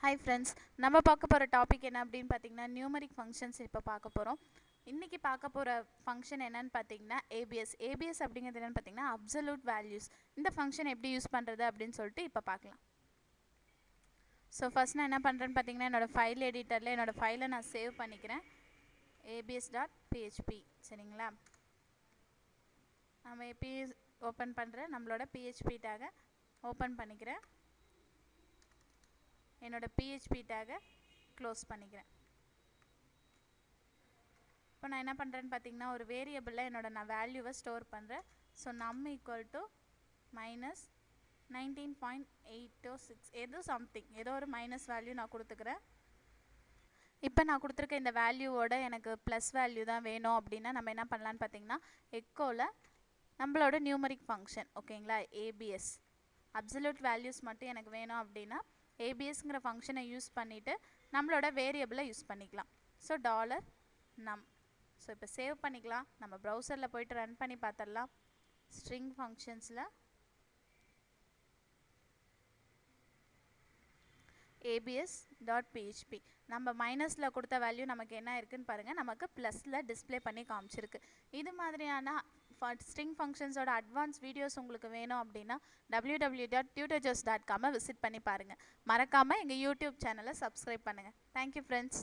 Hi friends, நம்ம பார்க்க போற டாபிக் என்ன அப்படினு பாத்தீங்கன்னா நியூமரிக் ஃபங்க்ஷன்ஸ் இப்ப பார்க்க போறோம். இன்னைக்கு பார்க்க போற ஃபங்க்ஷன் என்னன்னு பாத்தீங்கன்னா ABS. ABS அப்படிங்கிறது என்னன்னு பாத்தீங்கன்னா அப்சல்யூட் வேல்யூஸ். இந்த ஃபங்க்ஷன் எப்படி யூஸ் பண்றது அப்படினு சொல்லிட்டு இப்ப பார்க்கலாம். சோ ஃபர்ஸ்ட் நான் என்ன பண்றேன்னு பாத்தீங்கன்னா என்னோட ஃபைல் எடிட்டர்ல என்னோட ஃபைலை நான் சேவ் பண்ணிக்கிறேன். abs.php சரிங்களா? நாம ABS ஓபன் பண்றேன். நம்மளோட PHP டாக ஓபன் பண்ணிக்கிறேன். என்னோட PHP டாக க்ளோஸ் பண்ணிக்கிறேன். இப்போ நான் என்ன பண்ணுறேன்னு பார்த்தீங்கன்னா ஒரு வேரியபிளில் நான் வேல்யூவை ஸ்டோர் பண்ணுறேன். ஸோ நம் ஈக்குவல் டு மைனஸ் 19.806 ஏதோ ஒரு மைனஸ் வேல்யூ நான் கொடுத்துக்கிறேன். இப்போ நான் கொடுத்துருக்க இந்த வேல்யூவோட எனக்கு ப்ளஸ் வேல்யூ தான் வேணும் அப்படின்னா நம்ம என்ன பண்ணலான்னு பார்த்தீங்கன்னா எக்கோவில் நம்மளோட நியூமரிக் ஃபங்க்ஷன் ஓகேங்களா ஏபிஎஸ் அப்சல்யூட் வேல்யூஸ் மட்டும் எனக்கு வேணும் அப்படின்னா ஏபிஎஸ்ங்கிற ஃபங்க்ஷனை யூஸ் பண்ணிவிட்டு நம்மளோட வேரியபிளை யூஸ் பண்ணிக்கலாம். So $num. ஸோ இப்போ சேவ் பண்ணிக்கலாம். நம்ம ப்ரௌசரில் போய்ட்டு ரன் பண்ணி பார்த்துடலாம். ஸ்ட்ரிங் ஃபங்க்ஷன்ஸில் abs.php நம்ம மைனஸில் கொடுத்த வேல்யூ நமக்கு என்ன இருக்குன்னு பாருங்கள், நமக்கு ப்ளஸில் டிஸ்பிளே பண்ணி காமிச்சிருக்கு. இது மாதிரியான ஸ்ட்ரிங் ஃபங்க்ஷன்ஸோட அட்வான்ஸ் வீடியோஸ் உங்களுக்கு வேணும் அப்படின்னா www.tutorjobs.com விசிட் பண்ணி பாருங்கள். மறக்காமல் எங்கள் யூடியூப் சேனலை சப்ஸ்கிரைப் பண்ணுங்கள். Thank you friends.